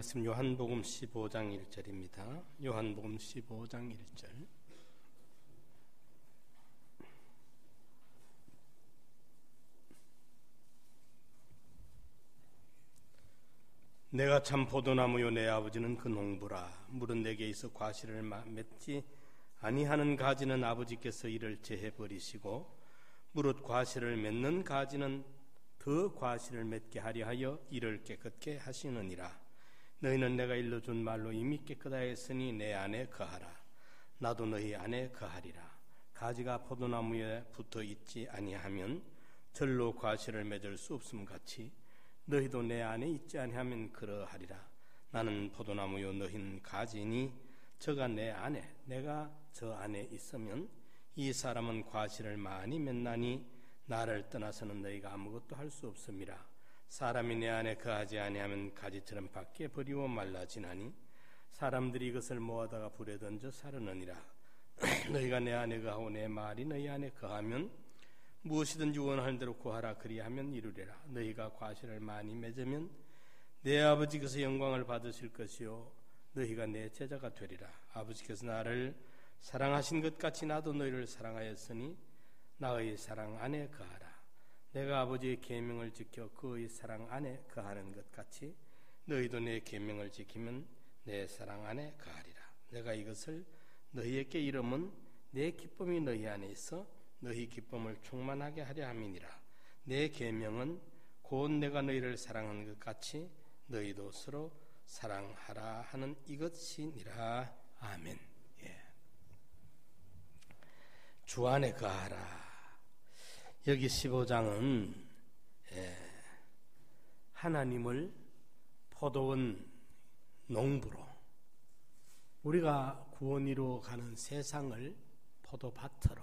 말씀 요한복음 15장 1절입니다. 요한복음 15장 1절. 내가 참 포도나무요 내 아버지는 그 농부라. 물은 내게 있어 과실을 맺지 아니하는 가지는 아버지께서 이를 제해 버리시고 무릇 과실을 맺는 가지는 더 과실을 맺게 하려 하여 이를 깨끗게 하시느니라. 너희는 내가 일러준 말로 이미 깨끗하였으니 내 안에 거하라. 나도 너희 안에 거하리라. 가지가 포도나무에 붙어 있지 아니하면 절로 과실을 맺을 수 없음 같이 너희도 내 안에 있지 아니하면 그러하리라. 나는 포도나무요 너희는 가지니 저가 내 안에 내가 저 안에 있으면 이 사람은 과실을 많이 맺나니 나를 떠나서는 너희가 아무것도 할 수 없음이라. 사람이 내 안에 거하지 아니하면 가지처럼 밖에 버리고 말라지나니 사람들이 이것을 모아다가 불에 던져 사르느니라. 너희가 내 안에 거하고 내 말이 너희 안에 거하면 무엇이든지 원하는 대로 구하라. 그리하면 이루리라. 너희가 과실을 많이 맺으면 내 아버지께서 영광을 받으실 것이요 너희가 내 제자가 되리라. 아버지께서 나를 사랑하신 것 같이 나도 너희를 사랑하였으니 나의 사랑 안에 거하라. 내가 아버지의 계명을 지켜 그의 사랑 안에 거하는 것 같이 너희도 내 계명을 지키면 내 사랑 안에 거하리라. 내가 이것을 너희에게 이름은 내 기쁨이 너희 안에 있어 너희 기쁨을 충만하게 하려 함이니라. 내 계명은 곧 내가 너희를 사랑한 것 같이 너희도 서로 사랑하라 하는 이것이니라. 아멘. 주 안에 거하라. 여기 15장은 하나님을 포도원 농부로 우리가 구원이로 가는 세상을 포도밭으로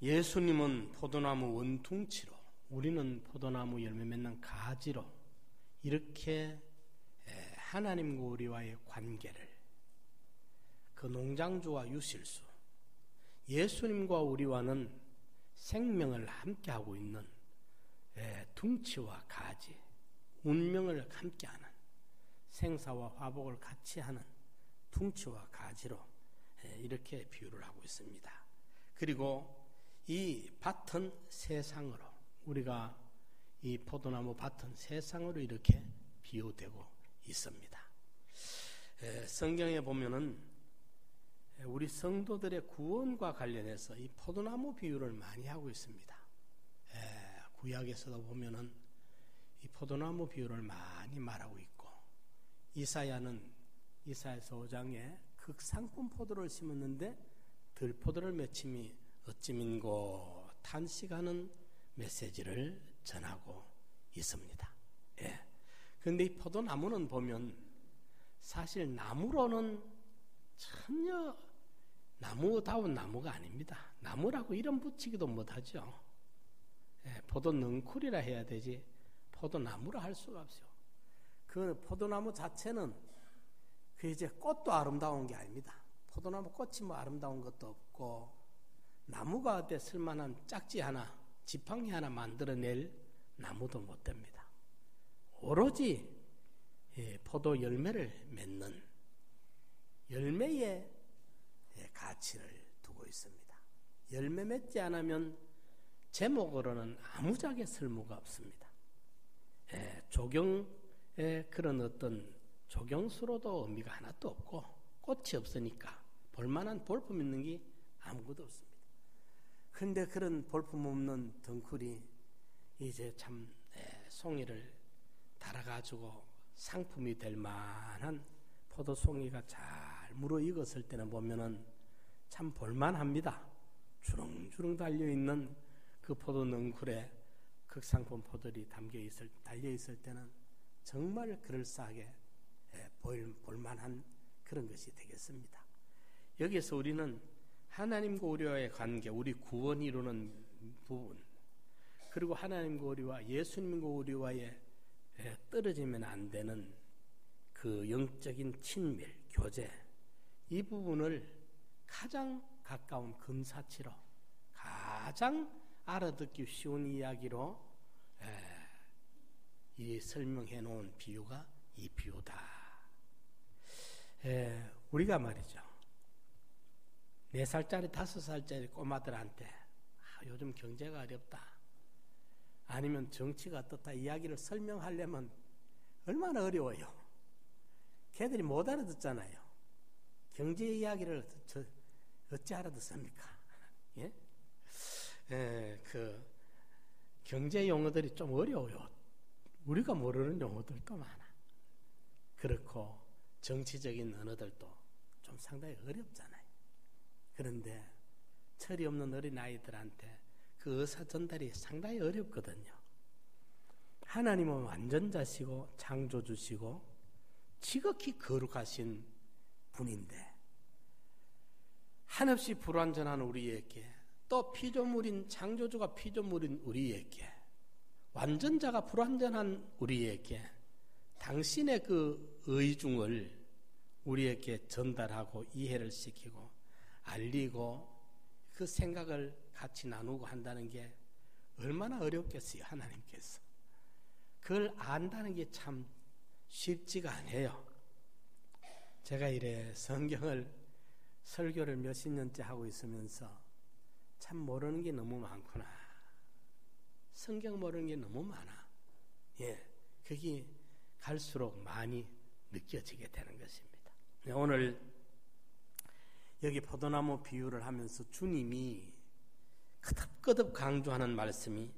예수님은 포도나무 원퉁치로 우리는 포도나무 열매 맺는 가지로 이렇게 하나님과 우리와의 관계를 그 농장주와 유실수 예수님과 우리와는 생명을 함께하고 있는 둥치와 가지 운명을 함께하는 생사와 화복을 같이 하는 둥치와 가지로 이렇게 비유를 하고 있습니다. 그리고 이 밭은 세상으로 우리가 이 포도나무 밭은 세상으로 이렇게 비유되고 있습니다. 성경에 보면은 우리 성도들의 구원과 관련해서 이 포도나무 비유를 많이 하고 있습니다. 구약에서도 보면은 이 포도나무 비유를 많이 말하고 있고 이사야서 5장에 극상품 포도를 심었는데 들포도를 맺힘이 어찌민고 탄식하는 메시지를 전하고 있습니다. 그런데 이 포도나무는 보면 사실 나무로는 전혀 나무다운 나무가 아닙니다. 나무라고 이름 붙이기도 못하죠. 포도 넝쿨이라 해야 되지 포도나무라 할 수가 없어요. 그 포도나무 자체는 그 이제 꽃도 아름다운 게 아닙니다. 포도나무 꽃이 뭐 아름다운 것도 없고 나무가 어때 쓸만한 짝지 하나 지팡이 하나 만들어낼 나무도 못 됩니다. 오로지 포도 열매를 맺는 열매의 가치를 두고 있습니다. 열매 맺지 않으면 제목으로는 아무짝에 쓸모가 없습니다. 조경의 그런 어떤 조경수로도 의미가 하나도 없고 꽃이 없으니까 볼만한 볼품 있는 게 아무것도 없습니다. 그런데 그런 볼품 없는 덩쿨이 이제 참 송이를 달아가지고 상품이 될 만한 포도송이가 잘 무르익었을 때는 보면은 참 볼만합니다. 주렁주렁 달려있는 그 포도 넝쿨에 극상품 포도들이 달려있을 때는 정말 그럴싸하게 볼만한 그런 것이 되겠습니다. 여기서 우리는 하나님과 우리와의 관계, 우리 구원이 이루는 부분, 그리고 하나님과 우리와 예수님과 우리와의 떨어지면 안 되는 그 영적인 친밀, 교제, 이 부분을 가장 가까운 근사치로 가장 알아듣기 쉬운 이야기로 이 설명해 놓은 비유가 이 비유다. 우리가 말이죠. 4살짜리 5살짜리 꼬마들한테 요즘 경제가 어렵다. 아니면 정치가 어떻다 이야기를 설명하려면 얼마나 어려워요. 걔들이 못 알아듣잖아요. 경제 이야기를 어찌 알아듣습니까? 예? 그 경제 용어들이 좀 어려워요. 우리가 모르는 용어들도 많아. 그렇고 정치적인 언어들도 좀 상당히 어렵잖아요. 그런데 철이 없는 어린아이들한테 그 의사 전달이 상당히 어렵거든요. 하나님은 완전자시고 창조주시고 지극히 거룩하신 분인데 한없이 불완전한 우리에게 또 피조물인 창조주가 피조물인 우리에게 완전자가 불완전한 우리에게 당신의 그 의중을 우리에게 전달하고 이해를 시키고 알리고 그 생각을 같이 나누고 한다는 게 얼마나 어렵겠어요. 하나님께서 그걸 안다는 게 참 쉽지가 않아요. 제가 이래 성경을 설교를 몇십 년째 하고 있으면서 참 모르는 게 너무 많구나. 성경 모르는 게 너무 많아. 그게 갈수록 많이 느껴지게 되는 것입니다. 오늘 여기 포도나무 비유를 하면서 주님이 거듭거듭 강조하는 말씀이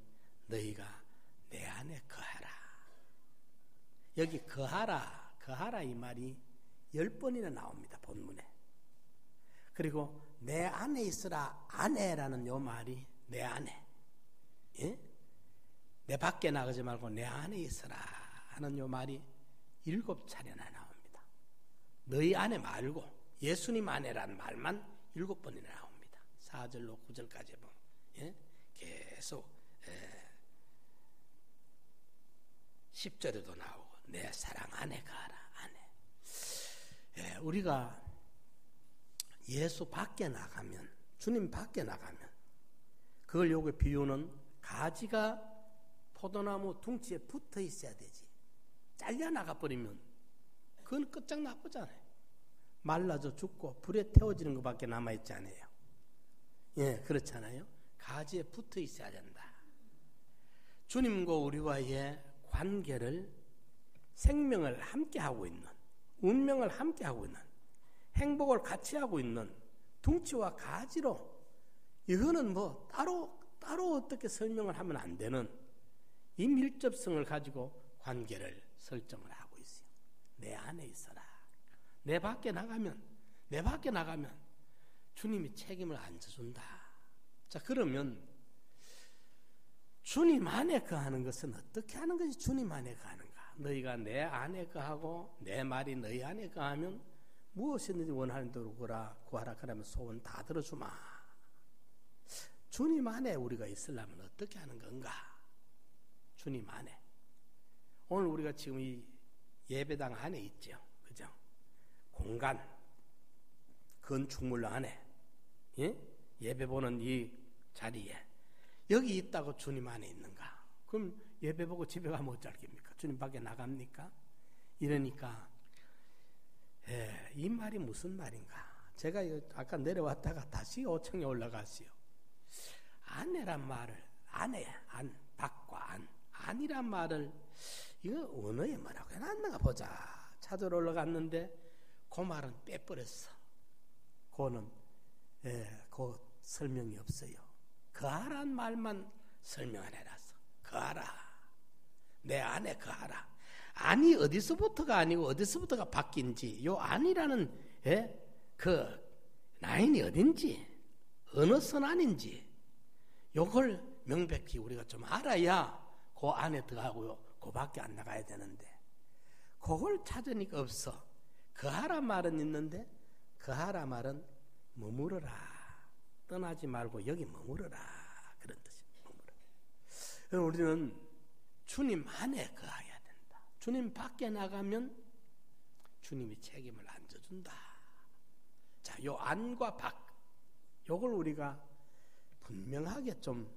너희가 내 안에 거하라. 여기 거하라 이 말이 10번이나 나옵니다. 본문에. 그리고 내 안에 있으라 안에라는 요 말이 내 안에. 내 밖에 나가지 말고 내 안에 있으라 하는 요 말이 7차례나 나옵니다. 너희 안에 말고 예수님 안에라는 말만 7번이나 나옵니다. 4절로 9절까지 보면 계속 10절에도 나오고 내 사랑 안에 가라 안에. 우리가 예수 밖에 나가면 주님 밖에 나가면 그걸 요게 비유는 가지가 포도나무 둥치에 붙어 있어야 되지. 잘려나가 버리면 그건 끝장나쁘잖아요. 말라져 죽고 불에 태워지는 것밖에 남아있지 않아요. 그렇잖아요. 가지에 붙어 있어야 된다. 주님과 우리와의 관계를 생명을 함께하고 있는, 운명을 함께하고 있는, 행복을 같이 하고 있는 둥치와 가지로, 이거는 뭐 따로 어떻게 설명을 하면 안 되는 이 밀접성을 가지고 관계를 설정을 하고 있어요. 내 안에 있어라. 내 밖에 나가면 주님이 책임을 안 져준다. 자, 그러면 주님 안에 거하는 것은 어떻게 하는 것이 주님 안에 거하는가? 너희가 내 안에 거하고 내 말이 너희 안에 거하면 무엇이든지 원하는 대로 구하라 그러면 소원 다 들어주마. 주님 안에 우리가 있으려면 어떻게 하는 건가? 주님 안에. 오늘 우리가 지금 이 예배당 안에 있죠. 그죠? 공간, 건축물 안에, 예배 보는 이 자리에 여기 있다고 주님 안에 있는가? 그럼 예배 보고 집에 가면 어쩔깁니까? 주님 밖에 나갑니까? 이러니까 이 말이 무슨 말인가? 제가 아까 내려왔다가 다시 5층에 올라갔어요. 안이란 말을 밖과 안이란 말을 이거 언어에 뭐라고 해놨는가 보자. 찾으러 올라갔는데 그 말은 빼버렸어. 그거는 그 설명이 없어요. 거하란 말만 설명을 해놨어. 거하라. 내 안에 거하라. 안이 어디서부터가 아니고 어디서부터가 바뀐지, 요 안이라는 그 라인이 어딘지, 어느 선 안인지 요걸 명백히 우리가 좀 알아야 그 안에 들어가고요. 그 밖에 안 나가야 되는데 그걸 찾으니까 없어. 거하라 말은 있는데 거하라 말은 머무르라. 떠나지 말고 여기 머무르라. 그런 뜻입니다. 머무르라. 우리는 주님 안에 거해야 된다. 주님 밖에 나가면 주님이 책임을 안 져준다. 자, 요 안과 밖, 요걸 우리가 분명하게 좀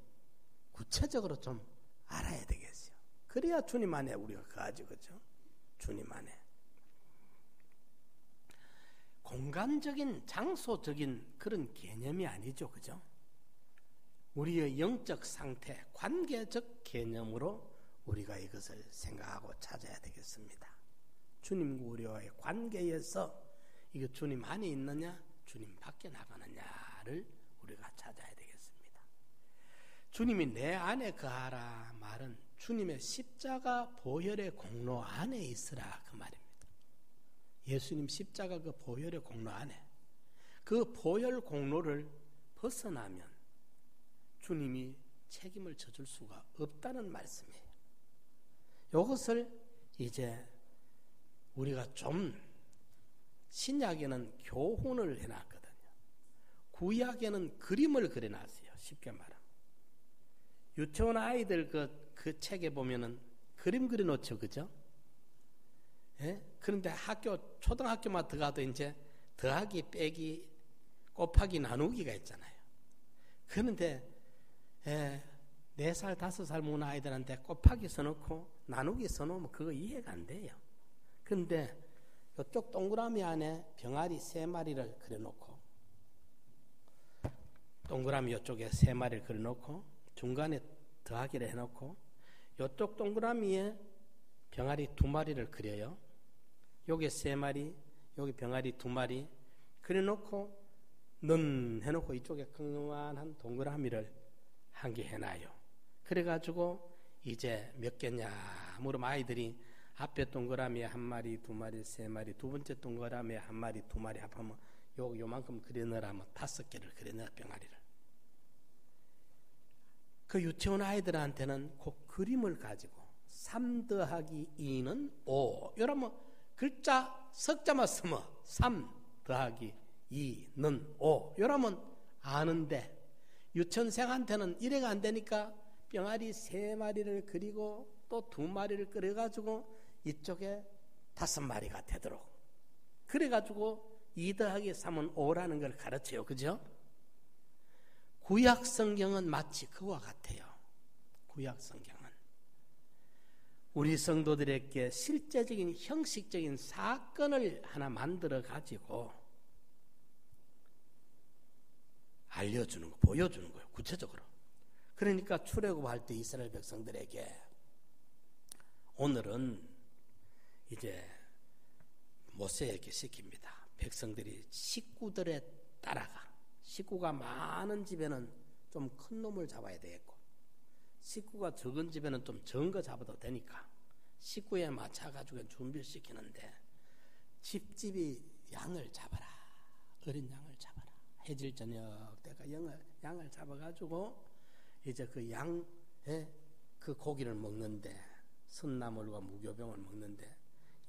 구체적으로 좀 알아야 되겠어요. 그래야 주님 안에 우리가 거하죠. 그죠? 주님 안에. 공간적인 장소적인 그런 개념이 아니죠. 그죠? 우리의 영적 상태, 관계적 개념으로 우리가 이것을 생각하고 찾아야 되겠습니다. 주님과 우리와의 관계에서 이거 주님 안에 있느냐, 주님 밖에 나가느냐를 우리가 찾아야 되겠습니다. 주님이 내 안에 거하라 말은 주님의 십자가 보혈의 공로 안에 있으라 그 말입니다. 예수님 십자가 그 보혈의 공로 안에, 그 보혈 공로를 벗어나면 주님이 책임을 져줄 수가 없다는 말씀이에요. 이것을 이제 우리가 좀 신약에는 교훈을 해놨거든요. 구약에는 그림을 그려놨어요. 쉽게 말하면 유치원 아이들 그 책에 보면은 그림 그려놓죠, 그죠? 예? 그런데 초등학교만 들어가도 이제 더하기, 빼기, 곱하기, 나누기가 있잖아요. 그런데 4살, 5살 먹은 아이들한테 곱하기 써놓고 나누기 써놓으면 그거 이해가 안 돼요. 그런데 이쪽 동그라미 안에 병아리 3마리를 그려놓고, 동그라미 이쪽에 3마리를 그려놓고 중간에 더하기를 해놓고 이쪽 동그라미에 병아리 2마리를 그려요. 여기 3마리, 여기 병아리 2마리 그려놓고 는 해놓고 이쪽에 그만한 동그라미를 한 개 해놔요. 그래가지고 이제 몇 개냐 물으면 아이들이 앞에 동그라미에 1마리, 2마리, 3마리, 두 번째 동그라미에 1마리, 2마리 합하면 요만큼 그려넣으라면 5개를 그려넣어, 병아리를. 그 유치원 아이들한테는 그 그림을 가지고 3 더하기 2는 5 이러면 글자 석자만 쓰면 3 더하기 2는 5 이러면 아는데, 유치원생한테는 이래가 안 되니까 병아리 3마리를 그리고 또 2마리를 그려가지고 이쪽에 5마리가 되도록, 그래가지고 2 더하기 3은 5라는 걸 가르쳐요. 그죠? 구약 성경은 마치 그와 같아요. 구약 성경은 우리 성도들에게 실제적인 형식적인 사건을 하나 만들어 가지고 알려주는 거, 보여주는 거예요. 구체적으로. 그러니까 출애굽할 때 이스라엘 백성들에게 오늘은 이제 모세에게 시킵니다. 백성들이 식구들에 따라가. 식구가 많은 집에는 좀 큰 놈을 잡아야 되겠고, 식구가 적은 집에는 좀 적은 거 잡아도 되니까 식구에 맞춰가지고 준비를 시키는데, 집집이 양을 잡아라. 어린 양을 잡아라. 해질 저녁 때가 양을 잡아가지고 이제 그 양의 그 고기를 먹는데, 순나물과 무교병을 먹는데,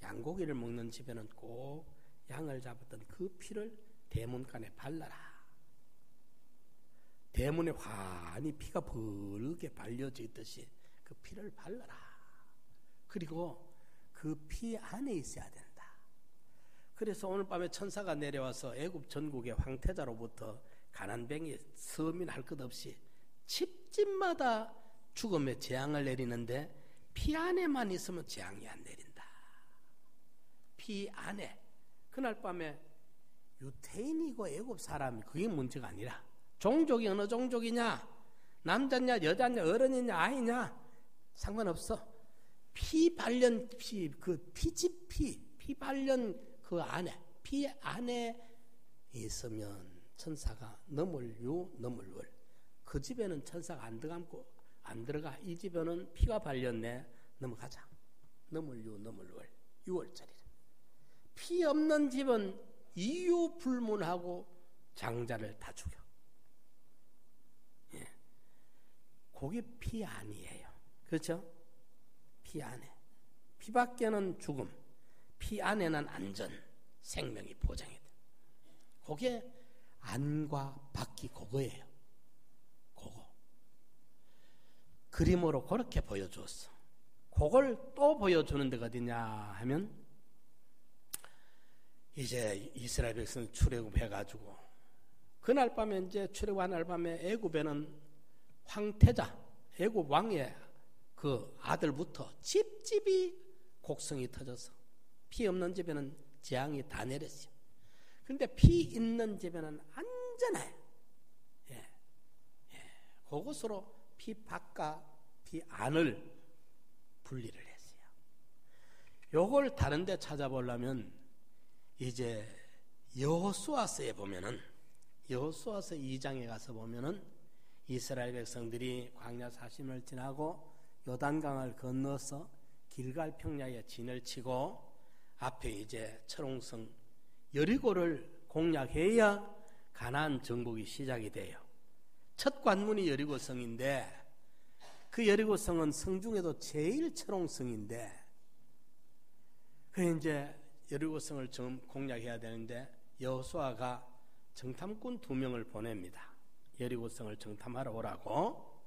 양고기를 먹는 집에는 꼭 양을 잡았던 그 피를 대문간에 발라라. 대문에 환히 피가 벌게 발려져 있듯이 그 피를 발라라. 그리고 그 피 안에 있어야 된다. 그래서 오늘 밤에 천사가 내려와서 애굽 전국의 황태자로부터 가난뱅이, 서민 할 것 없이 집집마다 죽음의 재앙을 내리는데, 피 안에만 있으면 재앙이 안 내린다. 피 안에. 그날 밤에 유태인이고 애굽 사람이 그게 문제가 아니라, 종족이 어느 종족이냐, 남자냐 여자냐 어른이냐 아이냐 상관없어. 피 발련 그 피집 피 발련 그 안에, 피 안에 있으면 천사가 너물유 너물월. 그 집에는 천사가 안 들어가. 이 집에는 피가 발렸네, 넘어가자. 너물유 너물월 6월짜리래. 피 없는 집은 이유 불문하고 장자를 다 죽여. 예. 그게 피 안이에요. 그렇죠? 피 안에. 피 밖에는 죽음, 피 안에는 안전, 생명이 보장이 돼. 그게 안과 밖이 그거예요. 그거. 그림으로 그렇게 보여주었어. 그걸 또 보여주는 데가 어디냐 하면, 이제 이스라엘 백성 출애굽해가지고 그날 밤에, 이제 출애굽한 날 밤에 애굽에는 황태자, 애굽 왕의 그 아들부터 집집이 곡성이 터져서 피 없는 집에는 재앙이 다 내렸어요. 그런데 피 있는 집에는 안전해. 그것으로 피 밖과 피 안을 분리를 했어요. 요걸 다른 데 찾아보려면 이제 여호수아서에 보면은, 여호수아서 2장에 가서 보면은 이스라엘 백성들이 광야 40년을 지나고 요단강을 건너서 길갈 평야에 진을 치고 앞에 이제 철옹성 여리고를 공략해야 가나안 정복이 시작이 돼요. 첫 관문이 여리고성인데 그 여리고성은 성 중에도 제일 철옹성인데 그 이제 여리고성을 공략해야 되는데 여호수아가 정탐꾼 2명을 보냅니다. 여리고성을 정탐하러 오라고.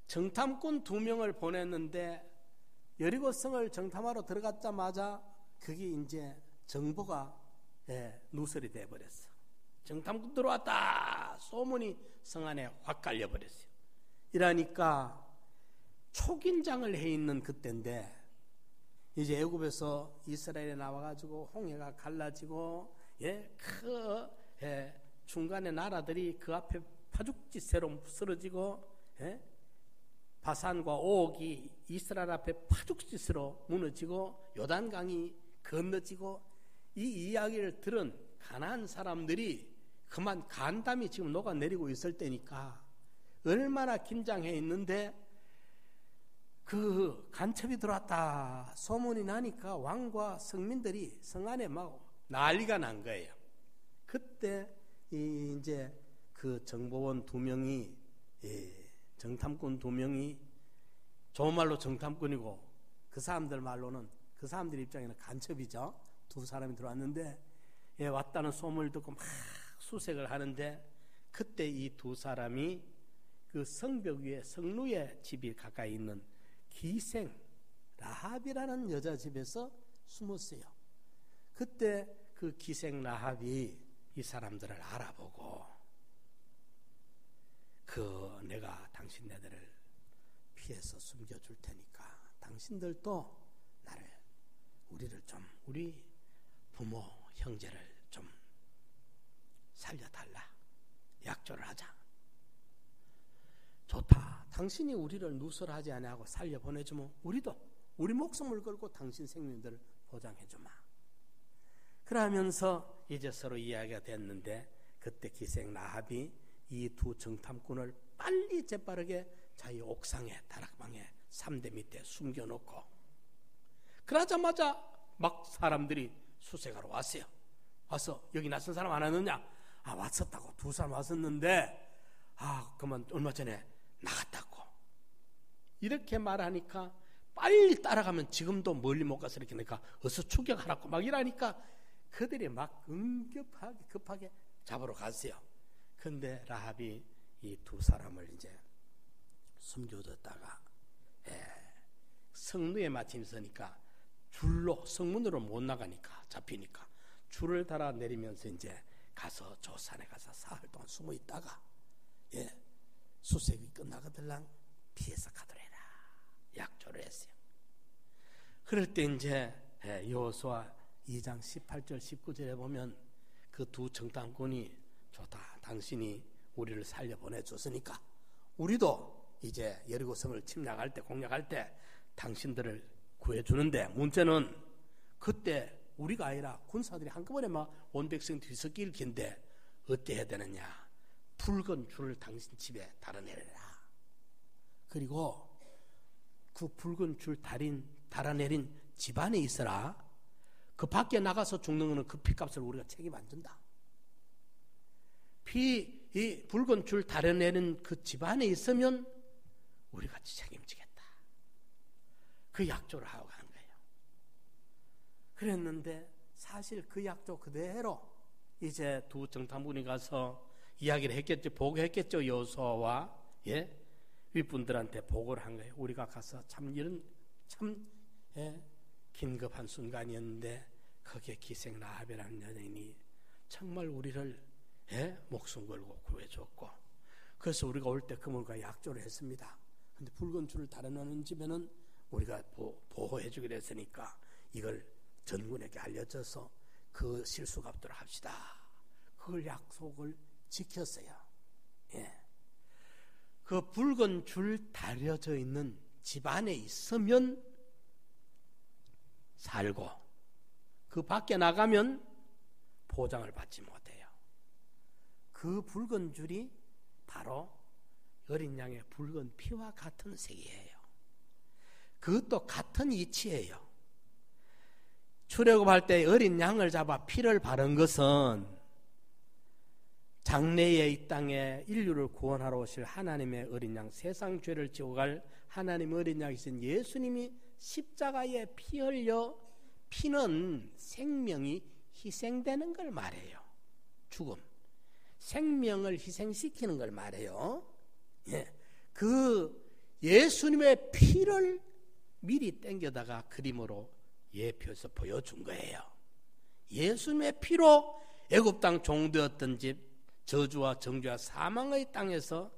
정탐꾼 2명을 보냈는데 여리고성을 정탐하러 들어갔자마자 그게 이제 정보가 누설이 돼버렸어. 정탐꾼 들어왔다 소문이 성 안에 확 깔려버렸어요. 이러니까 초긴장을 해 있는 그때인데 이제 애굽에서 이스라엘에 나와가지고 홍해가 갈라지고 중간에 나라들이 그 앞에 파죽지세로 쓰러지고 바산과 오옥이 이스라엘 앞에 파죽지세로 무너지고 요단강이 건너지고 이 이야기를 들은 가나안 사람들이 그만 간담이 지금 녹아내리고 있을 때니까 얼마나 긴장해 있는데 그 간첩이 들어왔다 소문이 나니까 왕과 성민들이 성 안에 막 난리가 난 거예요. 그때 이제 그 정보원 2명이 정탐꾼 2명이 좋은 말로 정탐꾼이고 그 사람들 말로는 그 사람들 입장에는 간첩이죠. 2사람이 들어왔는데 왔다는 소문을 듣고 막 수색을 하는데 그때 이 2사람이 그 성벽 위에 성루의 집이 가까이 있는 기생 라합이라는 여자 집에서 숨었어요. 그때 그 기생 라합이 이 사람들을 알아보고 내가 당신네들을 피해서 숨겨줄 테니까 당신들도 우리 부모 형제를 좀 살려달라. 약조를 하자. 좋다. 당신이 우리를 누설하지 아니하고 살려보내주면 우리 목숨을 걸고 당신 생명들을 보장해주마. 그러면서 이제 서로 이야기가 됐는데 그때 기생 라합이 이 2 정탐꾼을 빨리 재빠르게 자기 옥상에 다락방에 3대 밑에 숨겨놓고 그러자마자 막 사람들이 수색하러 왔어요. 와서 여기 낯선 사람 안 왔느냐? 왔었다고. 2사람 왔었는데 그만 얼마 전에 나갔다고. 이렇게 말하니까 빨리 따라가면 지금도 멀리 못 가서 이렇게 하니까 어서 추격하라고 막 이러니까 그들이 막 급하게 잡으러 갔어요. 근데 라합이 이 2사람을 이제 숨겨뒀다가 성루에 마침 서니까 줄로 성문으로 못 나가니까 잡히니까 줄을 달아 내리면서 이제 가서 저 산에 가서 사흘 동안 숨어 있다가 수색이 끝나거들랑 피해서 가더래라 약조를 했어요. 그럴 때 이제 여호수아 2장 18절 19절에 보면 그 2 정탐꾼이 좋다. 당신이 우리를 살려보내줬으니까 우리도 이제 여리고성을 침략할 때 공략할 때 당신들을 구해주는데 문제는 그때 우리가 아니라 군사들이 한꺼번에 막 온 백성 뒤섞일 긴데 어때 해야 되느냐. 붉은 줄을 당신 집에 달아내려라. 그리고 그 붉은 줄 달아내린 집안에 있어라. 그 밖에 나가서 죽는 거는 그 피값을 우리가 책임 안 준다. 이 붉은 줄 달아내는 그 집안에 있으면 우리 같이 책임지겠다. 그 약조를 하고 가는 거예요. 그랬는데 사실 그 약조 그대로 이제 2 정탐꾼이 가서 이야기를 했겠죠. 보고했겠죠. 여호수아와 윗분들한테 보고를 한 거예요. 우리가 가서 참 긴급한 순간이었는데 거기에 기생 라합이라는 여인이 정말 우리를 목숨 걸고 구해줬고 그래서 우리가 올 때 그물과 약조를 했습니다. 근데 붉은 줄을 달아놓는 집에는 우리가 보호해 주기로 했으니까 이걸 전군에게 알려져서 그 실수가 없도록 합시다. 그걸 약속을 지켰어요. 예. 그 붉은 줄 달려져 있는 집 안에 있으면 살고 그 밖에 나가면 보장을 받지 못해요. 그 붉은 줄이 바로 어린 양의 붉은 피와 같은 색이에요. 그것도 같은 이치예요. 출애굽할 때 어린 양을 잡아 피를 바른 것은 장래에 이 땅에 인류를 구원하러 오실 하나님의 어린 양, 세상 죄를 지고 갈 하나님의 어린 양이신 예수님이 십자가에 피 흘려, 피는 생명이 희생되는 걸 말해요. 죽음, 생명을 희생시키는 걸 말해요. 예. 그 예수님의 피를 미리 땡겨다가 그림으로 예표해서 보여준 거예요. 예수님의 피로 애굽 땅 종되었던 집 저주와 정죄와 사망의 땅에서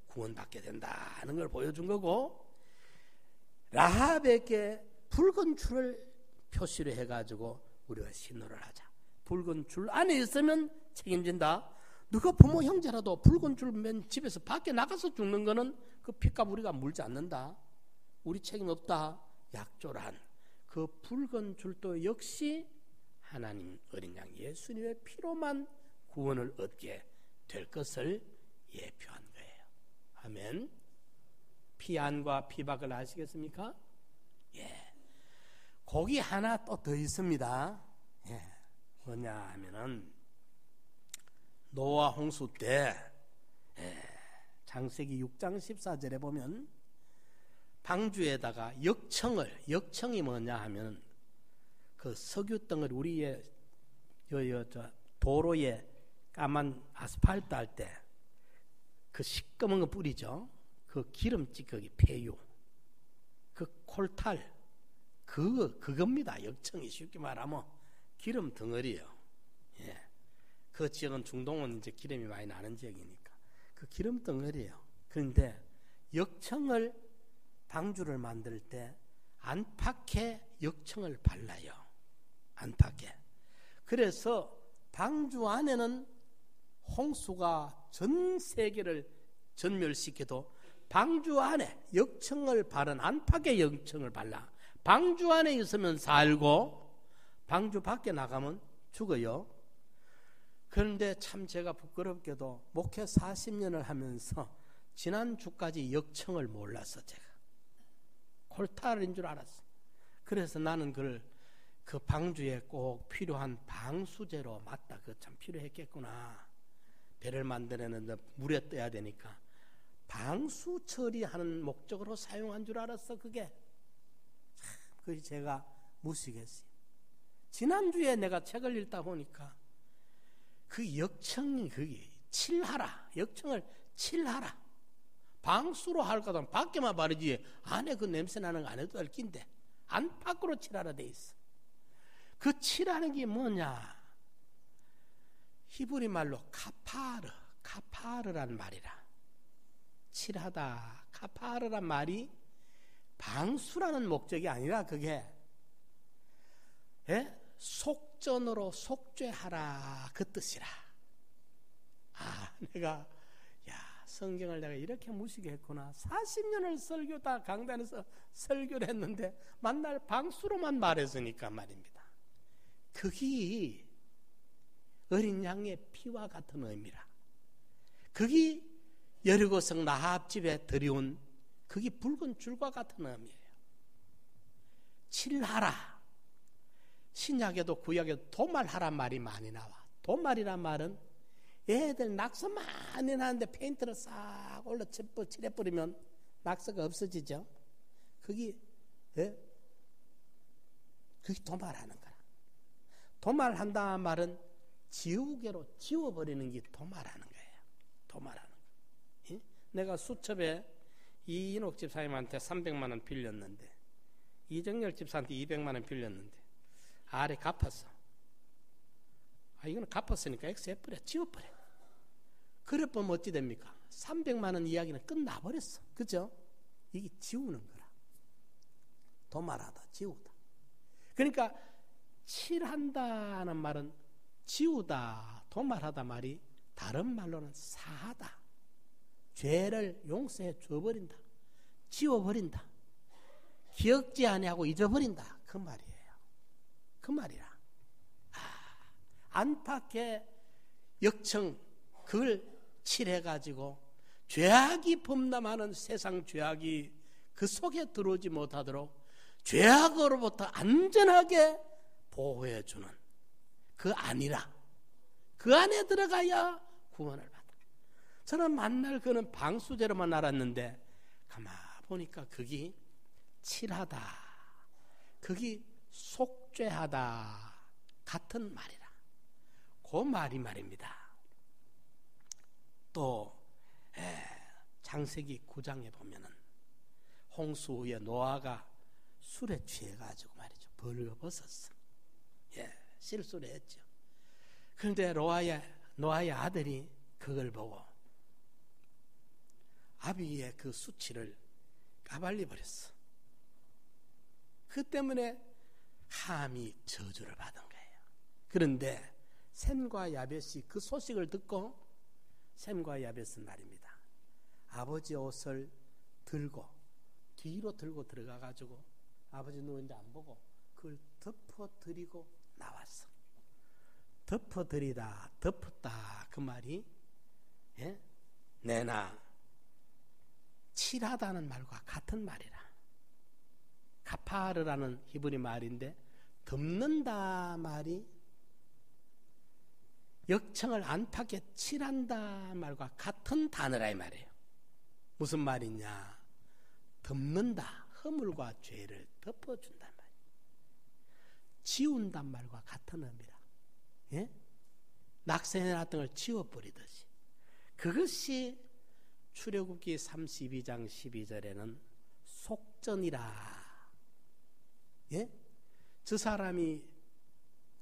구원받게 된다는 걸 보여준 거고, 라합에게 붉은 줄을 표시로 해가지고 우리가 신호를 하자. 붉은 줄 안에 있으면 책임진다. 누가 부모 형제라도 붉은 줄 맨 집에서 밖에 나가서 죽는 거는 그 피값 우리가 물지 않는다. 우리 책임 없다. 약조란 그 붉은 줄도 역시 하나님 어린 양 예수님의 피로만 구원을 얻게 될 것을 예표한 거예요. 아멘. 피안과 피박을 아시겠습니까? 예. 거기 하나 또 더 있습니다. 예. 뭐냐 하면은 노아 홍수 때 창세기 6장 14절에 보면 방주에다가 역청이 뭐냐 하면 그 석유 덩어리 우리의 도로에 까만 아스팔트 할 때 그 시꺼먼 거 뿌리죠. 그 기름 찌꺼기 폐유, 그 콜탈, 그겁니다. 역청이 쉽게 말하면 기름 덩어리예요. 예. 그 지역은 중동은 이제 기름이 많이 나는 지역이니까 그 기름 덩어리예요. 그런데 역청을 방주를 만들 때 안팎에 역청을 발라요. 안팎에. 그래서 방주 안에는 홍수가 전 세계를 전멸시켜도 방주 안에 역청을 바른 안팎에 역청을 발라 방주 안에 있으면 살고 방주 밖에 나가면 죽어요. 그런데 참 제가 부끄럽게도 목회 40년을 하면서 지난주까지 역청을 몰랐어. 제가 콜탈인 줄 알았어. 그래서 나는 그 방주에 꼭 필요한 방수제로 맞다. 그거 참 필요했겠구나. 배를 만들었는데 물에 떠야 되니까 방수 처리하는 목적으로 사용한 줄 알았어. 그게 제가 무식했어요. 지난주에 내가 책을 읽다 보니까 그 역청이 그게 역청을 칠하라. 방수로 할 거다 밖에만 바르지 안에 그 냄새 나는 거 안 해도 될 낀데 안팎으로 칠하라 돼 있어. 그 칠하는 게 뭐냐? 히브리 말로 카파르란 말이라. 칠하다, 카파르란 말이 방수라는 목적이 아니라 그게 속전으로 속죄하라 그 뜻이라. 내가 성경을 내가 이렇게 무시게 했구나. 40년을 설교다 강단에서 설교를 했는데 만날 방수로만 말했으니까 말입니다. 그게 어린 양의 피와 같은 의미라. 그게 여리고성 라합 집에 들여온 그게 붉은 줄과 같은 의미예요. 칠하라. 신약에도 구약에도 도말하란 말이 많이 나와. 도말이란 말은 애들 낙서 많이 나는데 페인트를 싹 올려 칠해버리면 낙서가 없어지죠. 그게 도말하는 거라. 도말한다는 말은 지우개로 지워버리는 게 도말하는 거예요. 도말하는 거. 내가 수첩에 이인옥 집사님한테 300만 원 빌렸는데 이정열 집사한테 200만 원 빌렸는데 아래 갚았어. 이거는 갚았으니까 엑스해버려. 지워버려. 그래 보면 어찌 됩니까? 300만 원 이야기는 끝나버렸어. 그죠? 이게 지우는 거라. 도말하다, 지우다. 그러니까 칠한다는 말은 지우다, 도말하다 말이 다른 말로는 사하다. 죄를 용서해 줘버린다. 지워버린다. 기억지 아니하고 잊어버린다. 그 말이에요. 그 말이라. 안팎의 역청 그걸 칠해가지고 죄악이 범람하는 세상 죄악이 그 속에 들어오지 못하도록 죄악으로부터 안전하게 보호해주는 그 안이라. 그 안에 들어가야 구원을 받아. 저는 만날 그는 방수제로만 알았는데 가만 보니까 그게 칠하다, 그게 속죄하다 같은 말이라. 그 말이 말입니다. 또 창세기 9장에 보면은 홍수 후에 노아가 술에 취해가지고 말이죠, 벌거벗었어. 실수를 했죠. 그런데 노아의 아들이 그걸 보고 아비의 그 수치를 까발려 버렸어. 그 때문에 함이 저주를 받은 거예요. 그런데 셈과 야벳이 그 소식을 듣고, 셈과 야벳은 말입니다, 아버지 옷을 들고 뒤로 들고 들어가가지고 아버지 누워있는데 안 보고 그걸 덮어드리고 나왔어. 덮어드리다, 덮었다 그 말이 내나 칠하다는 말과 같은 말이라. 카파르라는 히브리 말인데 덮는다 말이 역청을 안팎에 칠한다 말과 같은 단어라 이 말이에요. 무슨 말이냐? 덮는다, 허물과 죄를 덮어준단 말이에요. 지운단 말과 같은 의미라. 낙서해놨던 걸 지워버리듯이. 그것이 출애굽기 32장 12절에는 속전이라. 저 사람이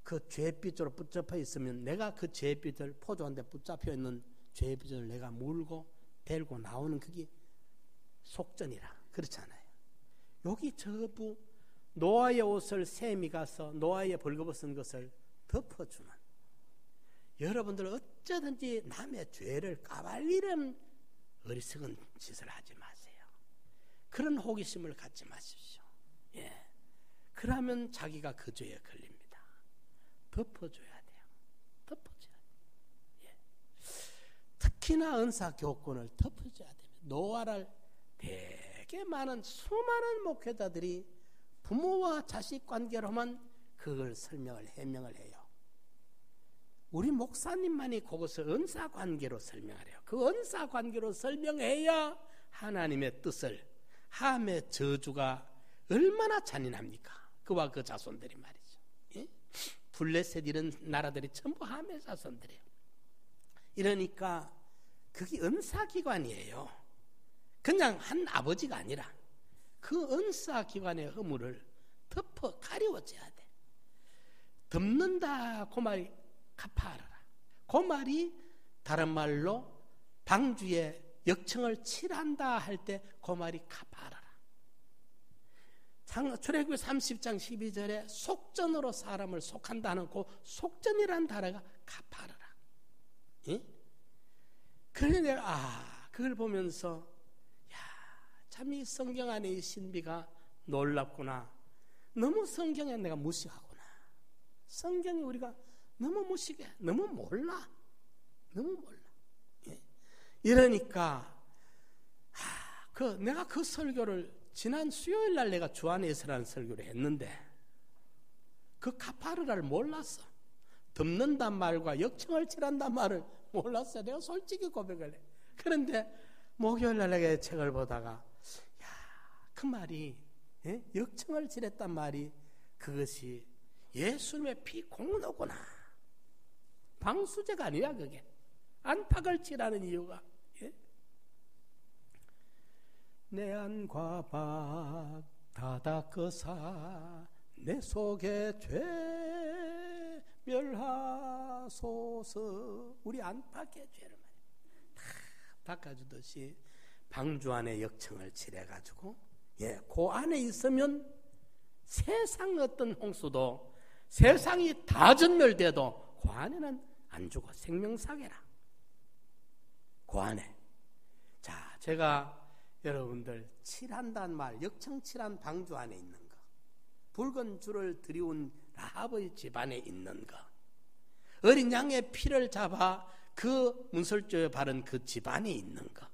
그 죄빚으로 붙잡혀 있으면 내가 그 죄빚을, 포도한테 붙잡혀 있는 죄빚을 내가 물고 데리고 나오는 그게 속전이라. 그렇잖아요. 여기 저부 노아의 옷을 셈이 가서 노아의 벌거벗은 것을 덮어주는, 여러분들 어쩌든지 남의 죄를 까발리는 어리석은 짓을 하지 마세요. 그런 호기심을 갖지 마십시오. 그러면 자기가 그 죄에 걸립니다. 덮어줘야 돼요. 덮어줘야 돼요. 특히나 은사 교권을 덮어줘야 됩니다. 노아를 되게 많은 수많은 목회자들이 부모와 자식 관계로만 그걸 해명을 해요. 우리 목사님만이 그것을 은사 관계로 설명하래요. 그 은사 관계로 설명해야 하나님의 뜻을, 함의 저주가 얼마나 잔인합니까? 그와 그 자손들이 말이죠. 블레셋 이런 나라들이 전부 함의 자손들이에요. 이러니까 그게 은사기관이에요. 그냥 한 아버지가 아니라 그 은사기관의 허물을 덮어 가려워져야 돼. 덮는다 그 말이 카파라라. 그 말이 다른 말로 방주에 역청을 칠한다 할 때 그 말이 카파라라. 출애굽기 30장 12절에 속전으로 사람을 속한다는 그 속전이라는 단어가 카파라라. 그래서 내가 그걸 보면서 참 이 성경 안에 이 신비가 놀랍구나. 너무 성경에 내가 무식하구나. 성경이 우리가 너무 무식해. 너무 몰라. 이러니까 내가 그 설교를 지난 수요일 날 내가 주 안에서라는 설교를 했는데 그 카파르라를 몰랐어. 덮는단 말과 역청을 칠한단 말을 몰랐어. 내가 솔직히 고백을 해. 그런데 목요일 날 내가 책을 보다가 그 말이 역청을 칠했단 말이 그것이 예수님의 피 공로구나. 방수제가 아니라 그게 안팎을 칠하는 이유가 내 안과 밖 다 닦으사 내 속에 죄 멸하소서. 우리 안팎의 죄를 다 닦아주듯이 방주 안에 역청을 칠해가지고 그 안에 있으면 세상 어떤 홍수도 세상이 다 전멸돼도 그 안에는 안 죽어. 생명사계라. 그 안에. 자, 제가 여러분들 칠한다는 말, 역청칠한 방주 안에 있는 거, 붉은 줄을 들이운 라합의 집안에 있는 거, 어린 양의 피를 잡아 그 문설주에 바른 그 집안에 있는 거,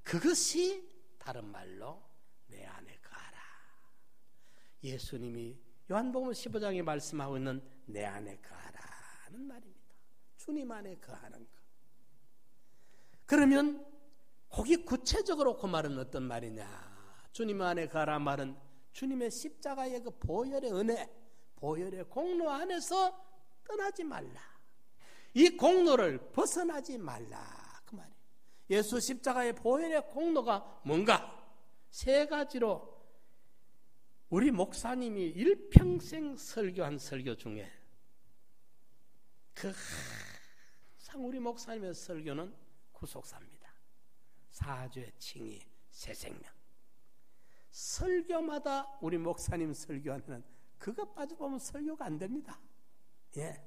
그것이 다른 말로 내 안에 거하라. 예수님이 요한복음 15장에 말씀하고 있는 내 안에 거하라는 말입니다. 주님 안에 거하는 것. 그러면 거기 구체적으로 그 말은 어떤 말이냐? 주님 안에 거하라 말은 주님의 십자가의 그 보혈의 은혜, 보혈의 공로 안에서 떠나지 말라. 이 공로를 벗어나지 말라. 그 말이에요. 예수 십자가의 보혈의 공로가 뭔가? 세 가지로 우리 목사님이 일평생 설교한 설교 중에 항상 우리 목사님의 설교는 구속사입니다. 사죄, 칭의, 새 생명. 설교마다 우리 목사님 설교하면 그거 빠져보면 설교가 안 됩니다. 예,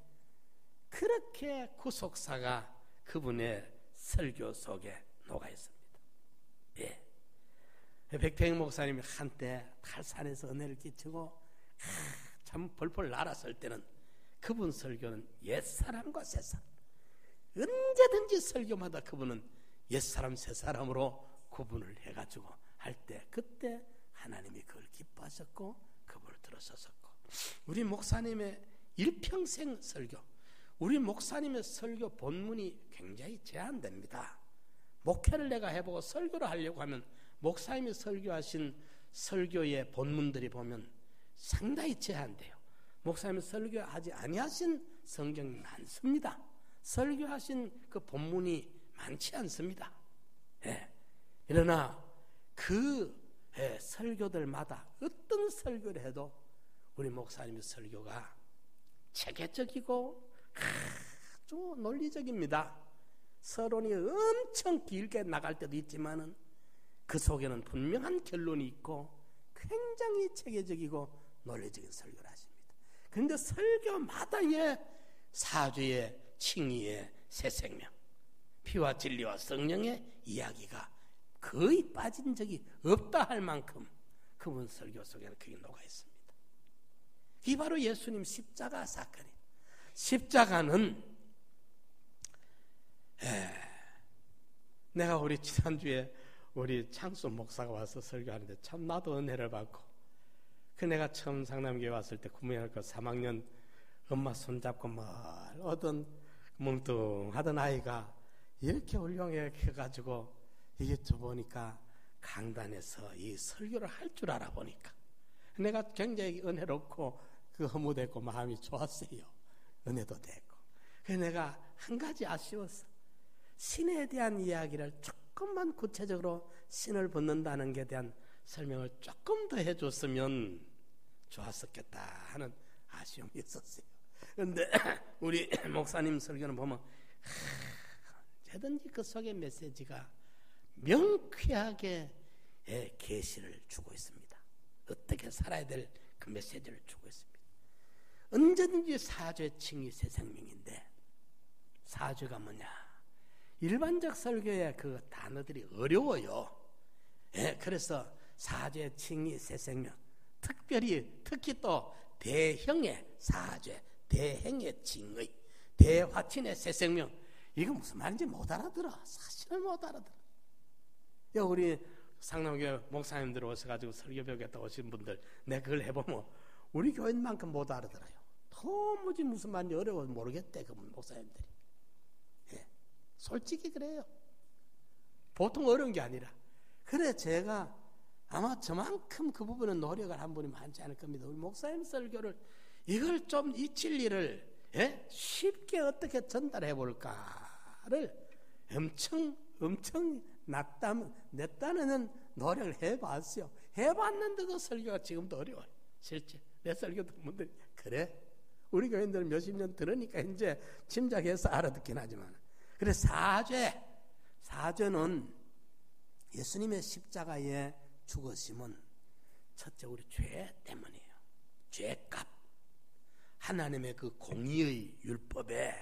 그렇게 구속사가 그분의 설교 속에 녹아 있습니다. 예, 백태영 목사님이 한때 탈산에서 은혜를 끼치고 참 벌벌 날았을 때는 그분 설교는 옛사람과 새사람, 언제든지 설교마다 그분은 옛사람 새사람으로 구분을 해가지고 할 때 그때 하나님이 그걸 기뻐하셨고 그분을 들어서셨고, 우리 목사님의 일평생 설교, 우리 목사님의 설교 본문이 굉장히 제한됩니다. 목회를 내가 해보고 설교를 하려고 하면 목사님이 설교하신 설교의 본문들이 보면 상당히 제한돼요. 목사님이 설교하지 아니하신 성경이 많습니다. 설교하신 그 본문이 많지 않습니다. 예. 그러나 그 설교들마다 어떤 설교를 해도 우리 목사님의 설교가 체계적이고 아주 논리적입니다. 서론이 엄청 길게 나갈 때도 있지만은 그 속에는 분명한 결론이 있고 굉장히 체계적이고 논리적인 설교를 하십니다. 그런데 설교마다의 사죄의, 칭의의, 새 생명, 피와 진리와 성령의 이야기가 거의 빠진 적이 없다 할 만큼 그분 설교 속에는 그게 녹아 있습니다. 이 바로 예수님 십자가 사건이에요. 십자가는 내가 우리 지난주에 우리 창수 목사가 와서 설교하는데 참 나도 은혜를 받고, 그 내가 처음 상남교회 왔을 때 구매학교 3학년 엄마 손잡고 어떤 뭉뚱하던 아이가 이렇게 훌륭하게 해가지고 이게 보니까 강단에서 이 설교를 할 줄 알아보니까 내가 굉장히 은혜롭고 그 허무됐고 마음이 좋았어요. 은혜도 됐고. 그래서 내가 한 가지 아쉬웠어. 신에 대한 이야기를 조금만 구체적으로 신을 벗는다는 것에 대한 설명을 조금 더 해줬으면 좋았었겠다 하는 아쉬움이 있었어요. 그런데 우리 목사님 설교는 보면 언제든지 그 속의 메시지가 명쾌하게 계시를 주고 있습니다. 어떻게 살아야 될 그 메시지를 주고 있습니다. 언제든지 사죄, 칭의, 새 생명인데 사죄가 뭐냐? 일반적 설교의 그 단어들이 어려워요. 그래서 사죄, 칭의, 새 생명, 특히 또 대형의 사죄, 대행의 칭의, 대화친의 새 생명, 이거 무슨 말인지 못 알아들어. 사실은 못 알아들어. 우리 상남교회 목사님들 오셔가지고 설교벽에 또 오신 분들, 내가 그걸 해보면 우리 교인만큼 못 알아들어요. 도무지 무슨 말인지 어려워서 모르겠대, 그분 목사님들이. 솔직히 그래요. 보통 어려운 게 아니라. 그래 제가 아마 저만큼 그 부분은 노력을 한 분이 많지 않을 겁니다. 우리 목사님 설교를 이걸 좀 이 진리를 쉽게 어떻게 전달해 볼까를 엄청 내 딴에는 노력을 해봤어요. 해봤는데도 설교가 지금도 어려워요. 실제 내 설교 듣는 분들이 그래? 우리 교인들은 몇십 년 들으니까 이제 짐작해서 알아듣긴 하지만, 그래 사죄는 예수님의 십자가의 죽으심은 첫째 우리 죄 때문이에요. 죄값. 하나님의 그 공의의 율법에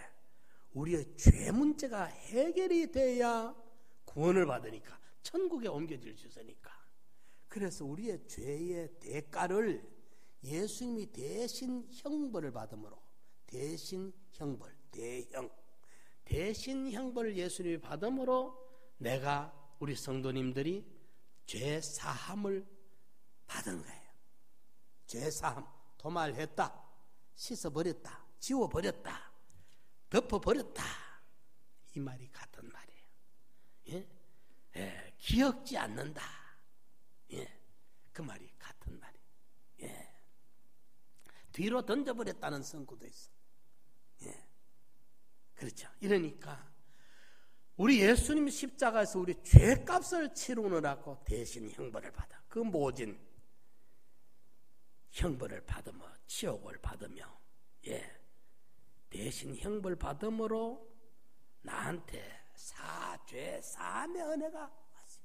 우리의 죄 문제가 해결이 돼야 구원을 받으니까 천국에 옮겨질 주소니까. 그래서 우리의 죄의 대가를 예수님이 대신 형벌을 받음으로, 대신 형벌, 대신 형벌을 예수님이 받음으로 내가, 우리 성도님들이 죄 사함을 받은 거예요. 죄 사함, 도말했다, 씻어버렸다, 지워버렸다, 덮어버렸다, 이 말이 같은 말이에요. 예? 예, 기억지 않는다, 예, 그 말이 같은 말이에요. 예. 뒤로 던져버렸다는 성구도 있어. 예. 그렇죠. 이러니까 우리 예수님 십자가에서 우리 죄값을 치르느라고 대신 형벌을 받아. 그 모진 형벌을 받으며 치욕을 받으며, 예, 대신 형벌 받음으로 나한테 죄 사함의 은혜가 왔어요.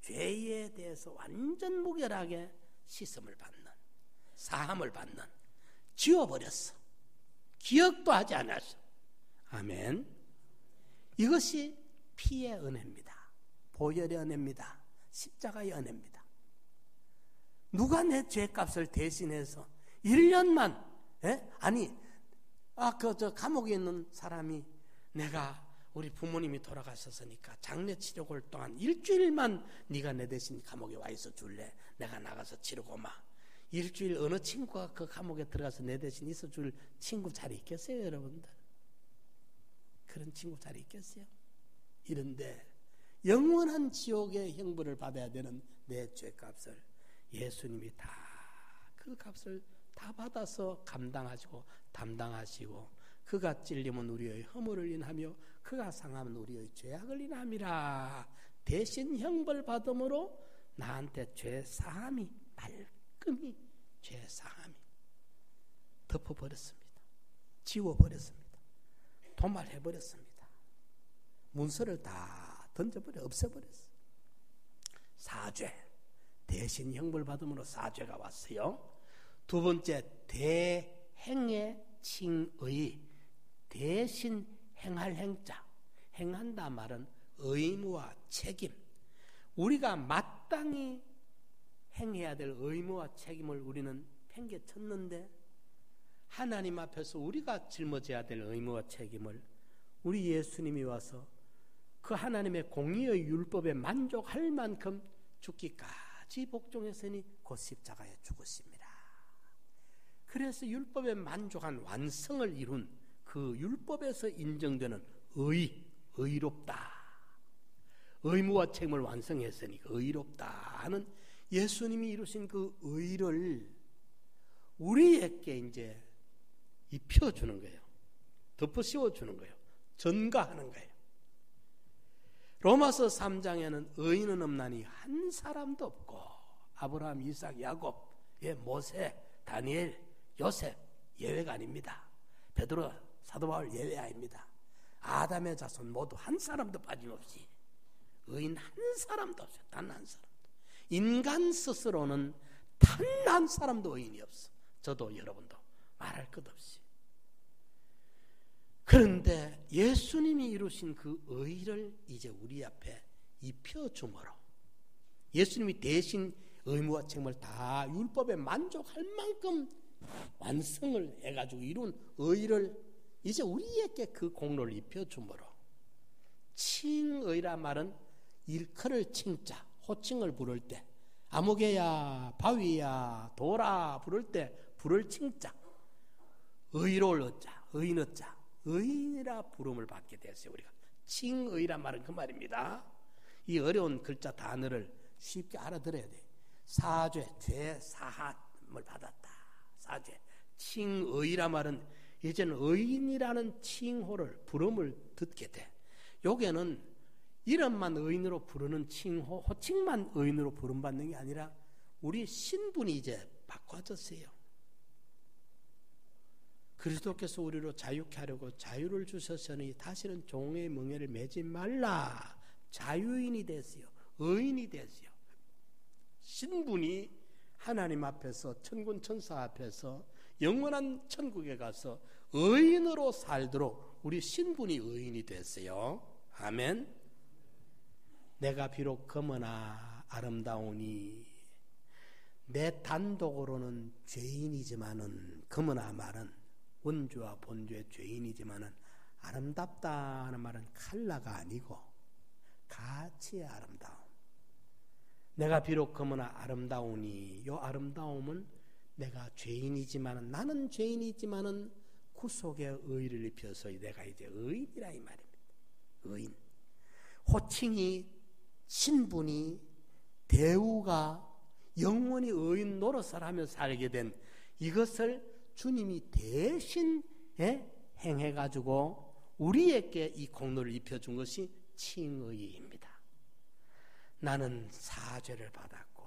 죄에 대해서 완전 무결하게 씻음을 받는, 사함을 받는, 지워버렸어. 기억도 하지 않았어. 아멘. 이것이 피의 은혜입니다. 보혈의 은혜입니다. 십자가의 은혜입니다. 누가 내 죄값을 대신해서 1년만, 예? 아니, 감옥에 있는 사람이, 내가 우리 부모님이 돌아가셨으니까 장례 치료골 동안 일주일만 네가 내 대신 감옥에 와 있어 줄래? 내가 나가서 치르고 마. 일주일 어느 친구가 그 감옥에 들어가서 내 대신 있어 줄 친구 자리 있겠어요, 여러분들? 그런 친구 자리 있겠어요? 이런데 영원한 지옥의 형벌을 받아야 되는 내 죄값을 예수님이 다, 그 값을 다 받아서 감당하시고 담당하시고, 그가 찔림은 우리의 허물을 인하며 그가 상함은 우리의 죄악을 인함이라. 대신 형벌 받음으로 나한테 죄 사함이, 말끔히 죄 사함이 덮어버렸습니다. 지워버렸습니다. 도말해버렸습니다. 문서를 다 던져버려, 없애버렸어요. 사죄, 대신 형벌 받음으로 사죄가 왔어요. 두 번째, 대행의 칭의, 대신 행할 행자. 행한다 말은 의무와 책임, 우리가 마땅히 행해야 될 의무와 책임을 우리는 팽개쳤는데, 하나님 앞에서 우리가 짊어져야 될 의무와 책임을 우리 예수님이 와서 그 하나님의 공의의 율법에 만족할 만큼 죽기까지 복종했으니 곧 십자가에 죽으십니다. 그래서 율법에 만족한 완성을 이룬 그 율법에서 인정되는 의롭다, 의무와 책임을 완성했으니 의롭다 하는 예수님이 이루신 그 의를 우리에게 이제 입혀주는 거예요. 덮어 씌워주는 거예요. 전가하는 거예요. 로마서 3장에는 의인은 없나니 한 사람도 없고, 아브라함, 이삭, 야곱, 모세, 다니엘, 요셉 예외가 아닙니다. 베드로, 사도 바울 예외 아닙니다. 아담의 자손 모두 한 사람도 빠짐없이 의인 한 사람도 없어요. 단 한 사람도. 인간 스스로는 단 한 사람도 의인이 없어. 저도 여러분도 말할 것 없이. 그런데 예수님이 이루신 그 의를 이제 우리 앞에 입혀줌으로, 예수님이 대신 의무와 책임을 다 율법에 만족할 만큼 완성을 해가지고 이룬 의를 이제 우리에게 그 공로를 입혀줌으로, 칭의라 말은 일컬을 칭자, 호칭을 부를 때, 아무개야, 바위야, 도라 부를 때 부를 칭자, 의로울 어자, 의인 어자, 의인이라 부름을 받게 됐어요. 우리가 칭의란 말은 그 말입니다. 이 어려운 글자 단어를 쉽게 알아들어야 돼. 사죄, 죄 사함을 받았다. 사죄, 칭의란 말은 이제는 의인이라는 칭호를, 부름을 듣게 돼. 여기에는 이름만 의인으로 부르는 칭호, 호칭만 의인으로 부름받는 게 아니라 우리 신분이 이제 바꿔졌어요. 그리스도께서 우리로 자유케 하려고 자유를 주셨으니 다시는 종의 멍에를 매지 말라. 자유인이 됐어요. 의인이 됐어요. 신분이 하나님 앞에서, 천군 천사 앞에서 영원한 천국에 가서 의인으로 살도록 우리 신분이 의인이 됐어요. 아멘. 내가 비록 검으나 아름다우니, 내 단독으로는 죄인이지만은, 검으나 말은 원주와 본주의 죄인이지만은 아름답다는 말은 컬러가 아니고 가치의 아름다움. 내가 비록 검으나 아름다우니, 요 아름다움은 내가 죄인이지만은, 나는 죄인이지만은 구속의 의를 입혀서 내가 이제 의인이라 이 말입니다. 의인. 호칭이, 신분이, 대우가 영원히 의인 노릇을 하며 살게 된 이것을 주님이 대신 행해가지고 우리에게 이 공로를 입혀준 것이 칭의입니다. 나는 사죄를 받았고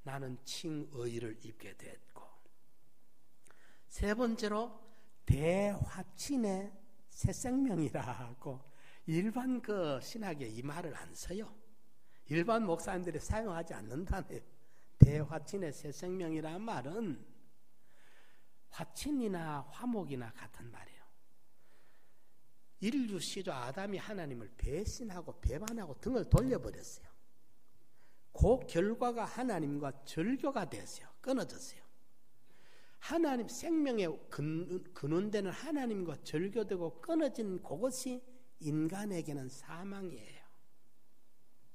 나는 칭의를 입게 됐고, 세 번째로 대화친의 새 생명이라고 일반 신학에 이 말을 안 써요. 일반 목사님들이 사용하지 않는다네요. 대화친의 새 생명이라는 말은 화친이나 화목이나 같은 말이에요. 인류 시조 아담이 하나님을 배신하고 배반하고 등을 돌려버렸어요. 그 결과가 하나님과 절교가 됐어요. 끊어졌어요. 하나님 생명의 근원되는 하나님과 절교되고 끊어진 그것이 인간에게는 사망이에요.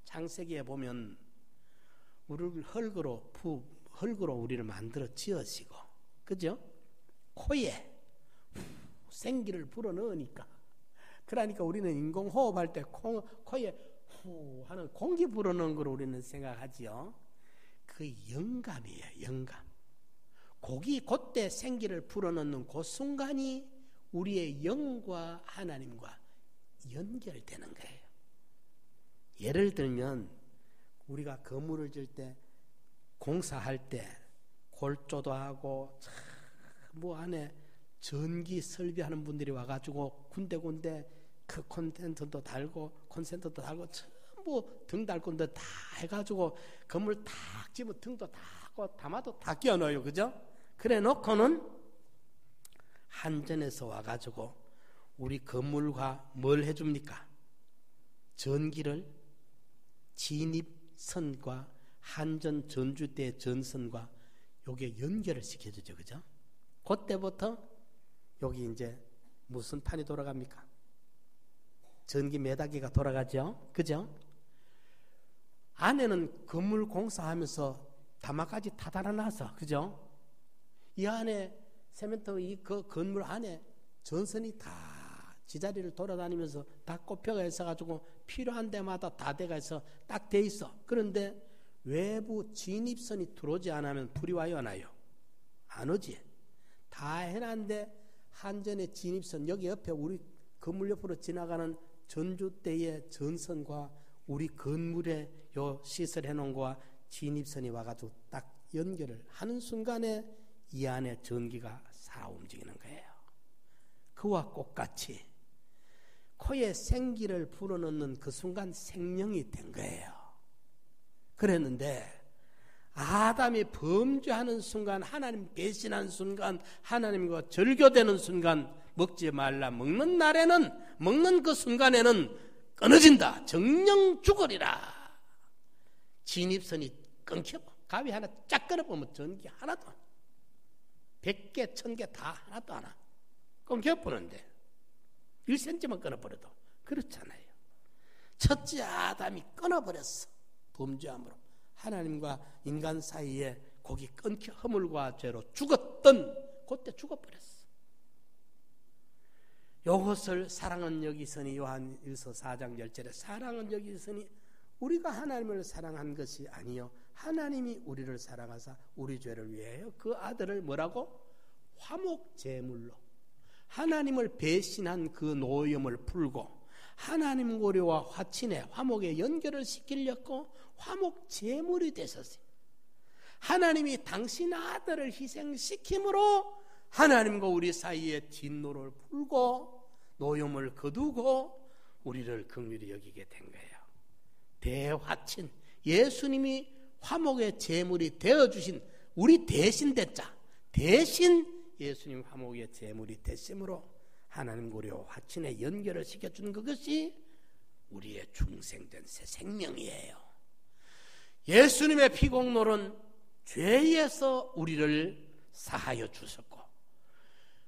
창세기에 보면 우리를 흙으로 우리를 만들어 지으시고, 그죠? 코에 생기를 불어넣으니까, 그러니까 우리는 인공호흡할 때 코에 후 하는 공기 불어넣은 걸 우리는 생각하지요. 그 영감이에요. 영감. 그때 생기를 불어넣는 그 순간이 우리의 영과 하나님과 연결되는 거예요. 예를 들면 우리가 건물을 질 때, 공사할 때 골조도 하고 뭐 안에 전기 설비하는 분들이 와가지고 군데군데 그 콘센트도 달고 전부 등 달고 다 해가지고 건물 탁 집어 등도 다 하고 담아도 다 끼워넣어요. 그죠? 그래 놓고는 한전에서 와가지고 우리 건물과 뭘 해줍니까? 전기를 진입선과 한전 전주대 전선과 요게 연결을 시켜주죠. 그죠? 그때부터 여기 이제 무슨 판이 돌아갑니까? 전기 매다기가 돌아가죠. 그죠? 안에는 건물 공사하면서 다마까지 다 달아놔서, 그죠? 이 안에 세멘트 그 건물 안에 전선이 다 지자리를 돌아다니면서 다 꼽혀가 있어가지고 필요한 데마다 다 돼가 있어 딱 돼 있어. 그런데 외부 진입선이 들어오지 않으면 불이 와요, 안 와요? 안 오지. 다 해놨는데 한전의 진입선, 여기 옆에 우리 건물 옆으로 지나가는 전주대의 전선과 우리 건물에 요 시설해 놓은 거와 진입선이 와가지고 딱 연결을 하는 순간에 이 안에 전기가 사 움직이는 거예요. 그와 똑같이 코에 생기를 불어넣는 그 순간 생명이 된 거예요. 그랬는데 아담이 범죄하는 순간, 하나님 배신한 순간, 하나님과 절교되는 순간, 먹지 말라 먹는 날에는, 먹는 그 순간에는 끊어진다. 정령 죽으리라. 진입선이 끊겨. 가위 하나 쫙 끊어보면 전기 하나도 안, 100개, 1000개 다 하나도 안 와. 끊겨버리는데 1cm만 끊어버려도 그렇잖아요. 첫째 아담이 끊어버렸어. 범죄함으로 하나님과 인간 사이에 거기 끊겨 허물과 죄로 죽었던 그때 죽어버렸어. 이것을 사랑은 여기서니 요한일서 4장 10절에 사랑은 여기서니 우리가 하나님을 사랑한 것이 아니요 하나님이 우리를 사랑하사 우리 죄를 위하여 그 아들을 뭐라고? 화목제물로 하나님을 배신한 그 노염을 풀고 하나님 고려와 화친의 화목의 연결을 시키려고 화목제물이 되셨어요. 하나님이 당신 아들을 희생시킴으로 하나님과 우리 사이에 진노를 풀고 노염을 거두고 우리를 긍휼히 여기게 된 거예요. 대화친, 예수님이 화목의 제물이 되어주신 우리 대신 됐자, 대신 예수님 화목의 제물이 되심으로 하나님과 우리와 화친의 연결을 시켜준 그것이 우리의 중생된 새 생명이에요. 예수님의 피공로는 죄에서 우리를 사하여 주셨고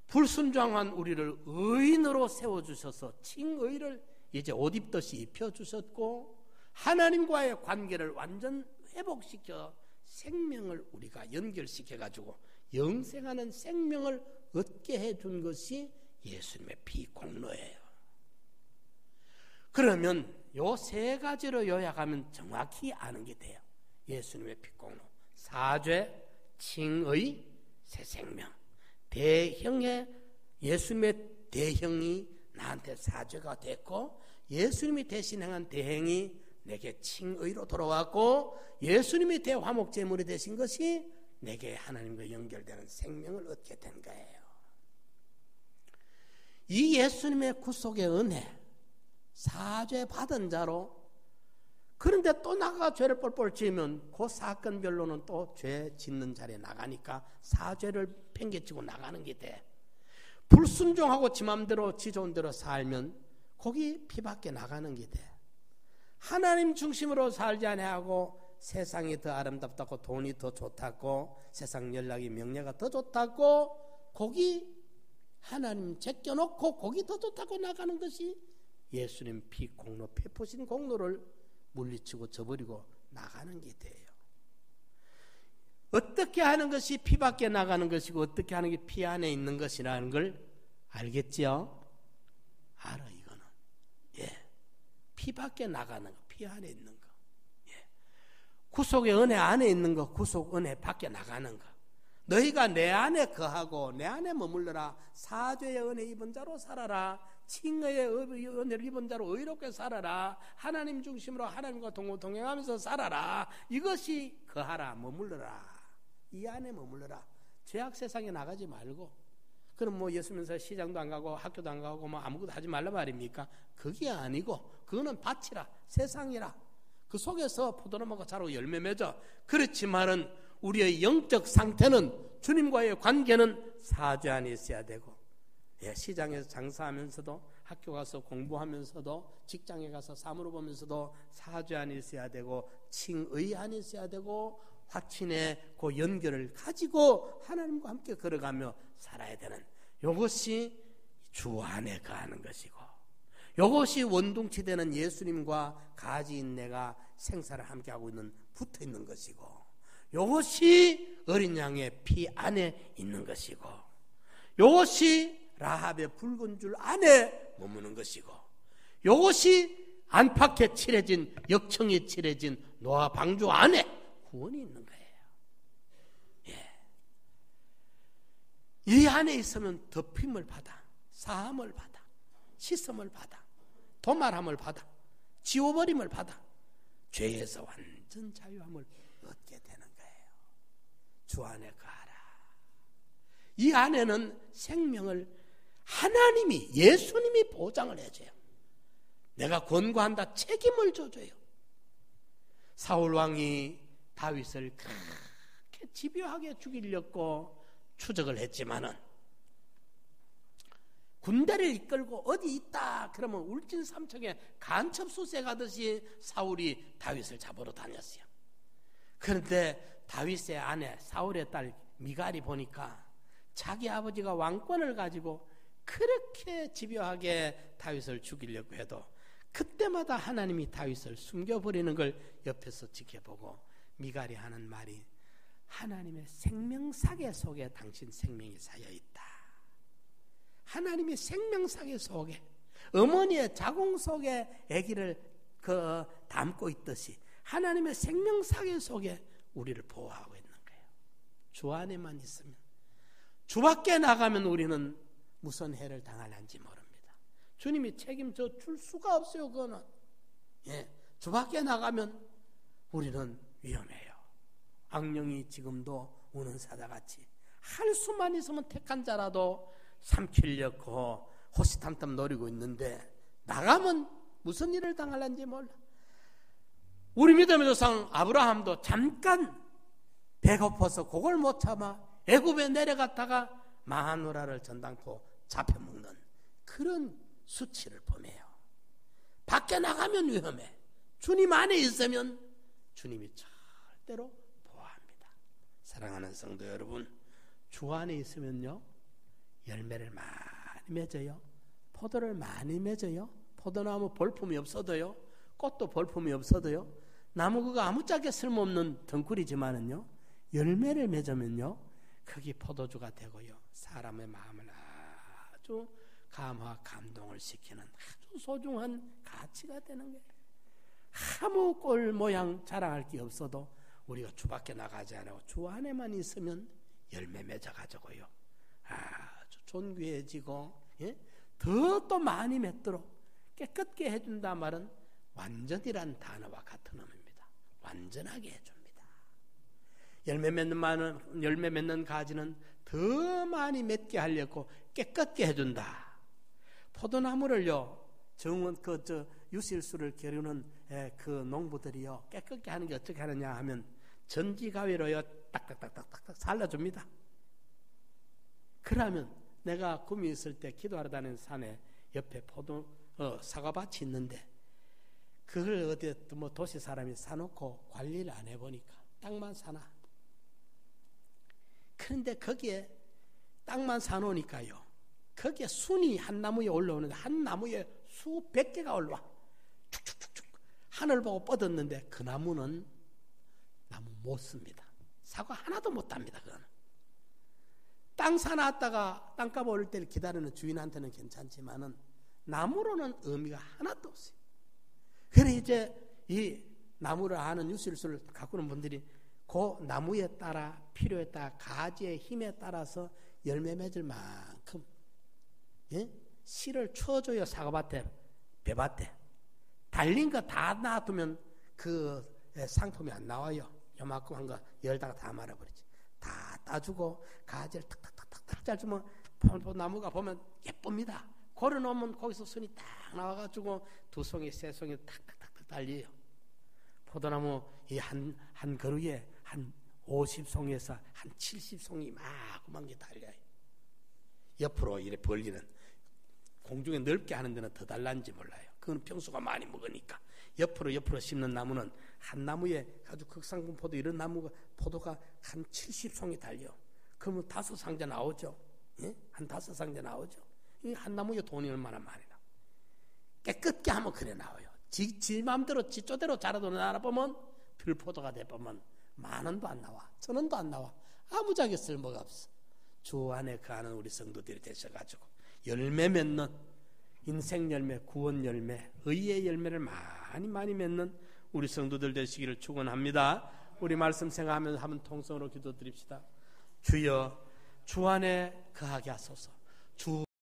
불순종한 우리를 의인으로 세워주셔서 칭의를 이제 옷 입듯이 입혀주셨고 하나님과의 관계를 완전 회복시켜 생명을 우리가 연결시켜가지고 영생하는 생명을 얻게 해준 것이 예수님의 피공로예요. 그러면 요 세 가지로 요약하면 정확히 아는 게 돼요. 예수님의 피공로, 사죄, 칭의, 새 생명. 대형의 예수님의 대형이 나한테 사죄가 됐고 예수님이 대신 행한 대행이 내게 칭의로 돌아왔고 예수님이 대화목제물이 되신 것이 내게 하나님과 연결되는 생명을 얻게 된 거예요. 이 예수님의 구속의 은혜, 사죄 받은 자로 그런데 또 나가 죄를 뻘뻘 지으면 그 사건별로는 또 죄 짓는 자리에 나가니까 사죄를 팽개치고 나가는 게 돼. 불순종하고 지 맘대로 지 좋은 대로 살면 거기 피밖에 나가는 게 돼. 하나님 중심으로 살지 아니하고 세상이 더 아름답다고 돈이 더 좋다고 세상 연락이 명예가 더 좋다고 거기 하나님 제껴놓고 거기 더 좋다고 나가는 것이 예수님 피 공로, 베푸신 공로를 물리치고 저버리고 나가는 게 돼요. 어떻게 하는 것이 피 밖에 나가는 것이고 어떻게 하는 게 피 안에 있는 것이라는 걸 알겠지요? 알아 이거는. 예, 피 밖에 나가는 거, 피 안에 있는 거. 예, 구속의 은혜 안에 있는 거, 구속 은혜 밖에 나가는 거. 너희가 내 안에 거하고 내 안에 머물러라. 사죄의 은혜 입은 자로 살아라. 칭의의 은혜를 입은 자로 의롭게 살아라. 하나님 중심으로 하나님과 동행하면서 살아라. 이것이 거하라, 머물러라. 이 안에 머물러라. 죄악 세상에 나가지 말고. 그럼 뭐 예수 믿으면서 시장도 안 가고 학교도 안 가고 뭐 아무것도 하지 말라 말입니까? 그게 아니고 그거는 밭이라, 세상이라. 그 속에서 포도나무가 자라고 열매 맺어. 그렇지만은 우리의 영적 상태는 주님과의 관계는 사죄 안에 있어야 되고, 예, 시장에서 장사하면서도 학교 가서 공부하면서도 직장에 가서 사무를 보면서도 사죄 안에 있어야 되고 칭의 안에 있어야 되고 화친의 그 연결을 가지고 하나님과 함께 걸어가며 살아야 되는 이것이 주 안에 거하는 것이고 이것이 원동치 되는 예수님과 가지인 내가 생사를 함께하고 있는 붙어있는 것이고 이것이 어린 양의 피 안에 있는 것이고 이것이 라합의 붉은 줄 안에 머무는 것이고 이것이 안팎에 칠해진 역청이 칠해진 노아 방주 안에 구원이 있는 거예요. 예. 이 안에 있으면 덮임을 받아, 사함을 받아, 씻음을 받아, 도말함을 받아, 지워버림을 받아, 죄에서 완전 자유함을 얻게 되는 거예요. 주 안에 거하라. 이 안에는 생명을 하나님이, 예수님이 보장을 해줘요. 내가 권고한다, 책임을 져줘요. 사울왕이 다윗을 그렇게 집요하게 죽이려고 추적을 했지만은 군대를 이끌고 어디 있다 그러면 울진삼척에 간첩수세 가듯이 사울이 다윗을 잡으러 다녔어요. 그런데 다윗의 아내 사울의 딸 미갈이 보니까 자기 아버지가 왕권을 가지고 그렇게 집요하게 다윗을 죽이려고 해도 그때마다 하나님이 다윗을 숨겨버리는 걸 옆에서 지켜보고 미갈이 하는 말이 하나님의 생명사계 속에 당신 생명이 쌓여있다. 하나님의 생명사계 속에 어머니의 자궁 속에 아기를 담고 있듯이 하나님의 생명사계 속에 우리를 보호하고 있는 거예요. 주 안에만 있으면. 주 밖에 나가면 우리는 무슨 해를 당할는지 모릅니다. 주님이 책임져 줄 수가 없어요. 그거는. 예, 주 밖에 나가면 우리는 위험해요. 악령이 지금도 우는 사자같이 할 수만 있으면 택한 자라도 삼키려고 호시탐탐 노리고 있는데 나가면 무슨 일을 당할는지 몰라. 우리 믿음의 조상 아브라함도 잠깐 배고파서 그걸 못 참아 애굽에 내려갔다가 마누라를 전당포 잡혀먹는 그런 수치를 범해요. 밖에 나가면 위험해. 주님 안에 있으면 주님이 절대로 보호합니다. 사랑하는 성도 여러분, 주 안에 있으면요 열매를 많이 맺어요. 포도를 많이 맺어요. 포도나무 볼품이 없어도요, 꽃도 볼품이 없어도요, 나무가 아무짝에 쓸모없는 덩굴이지만은요 열매를 맺으면요 그게 포도주가 되고요 사람의 마음을 아주 감화 감동을 시키는 아주 소중한 가치가 되는 거예요. 아무 꼴 모양 자랑할 게 없어도 우리가 주 밖에 나가지 않고 주 안에만 있으면 열매 맺어가지고요 아주 존귀해지고, 예? 더 또 많이 맺도록 깨끗게 해준다 말은 완전이란 단어와 같은 의미입니다. 완전하게 해줍니다. 열매 맺는 가지는 더 많이 맺게 하려고 깨끗게 해준다. 포도나무를요 유실수를 기르는 그 농부들이요 깨끗게 하는 게 어떻게 하느냐 하면 전지가위로요 딱딱딱딱딱 살라줍니다. 그러면 내가 구미 있을 때 기도하러 다니는 산에 옆에 사과밭이 있는데 그걸 어디 도시 사람이 사놓고 관리를 안 해보니까 땅만 사나. 그런데 거기에 땅만 사놓으니까요 거기에 순이 한 나무에 올라오는데 한 나무에 수백 개가 올라와 축축축축 하늘 보고 뻗었는데 그 나무는 나무 못 씁니다. 사과 하나도 못 답니다. 그거는 땅 사놨다가 땅값 오를 때를 기다리는 주인한테는 괜찮지만은 나무로는 의미가 하나도 없어요. 그래 이제 이 나무를 아는 유실수를 가꾸는 분들이 그 나무에 따라 필요에 따라 가지의 힘에 따라서 열매 맺을 만큼, 예? 씨를 쳐줘요. 사과밭에 배밭에 달린 거 다 놔두면 그 상품이 안 나와요. 요만큼 한 거 열다가 다 말아버리지. 다 따주고 가지를 탁탁탁탁 짜주면 나무가 보면 예쁩니다. 걸어놓으면 거기서 순이 딱 나와가지고 두 송이 세 송이 탁탁탁탁 달려요. 포도나무 이 한 그루에 한 50송에서 한 70송이 마구만 게 달려요. 옆으로 이렇게 벌리는 공중에 넓게 하는 데는 더 달란지 몰라요. 그건 평수가 많이 먹으니까. 옆으로 심는 나무는 한 나무에 아주 극상품 포도 이런 포도가 한 70송이 달려. 그러면 5상자 나오죠. 예? 한 5상자 나오죠. 한 나무에 돈이 얼마나 많이 나와. 깨끗게 하면 그래 나와요. 지 마음대로 지 쪼대로 자라도 나라보면 들포도가 돼보면 10,000원도 안 나와. 1,000원도 안 나와. 아무짝에 쓸모가 없어. 주 안에 거하는 우리 성도들이 되셔가지고 열매 맺는 인생 열매, 구원 열매, 의의 열매를 많이 맺는 우리 성도들 되시기를 축원합니다. 우리 말씀 생각하면서 한번 통성으로 기도드립시다. 주여 주 안에 거하게 하소서. 주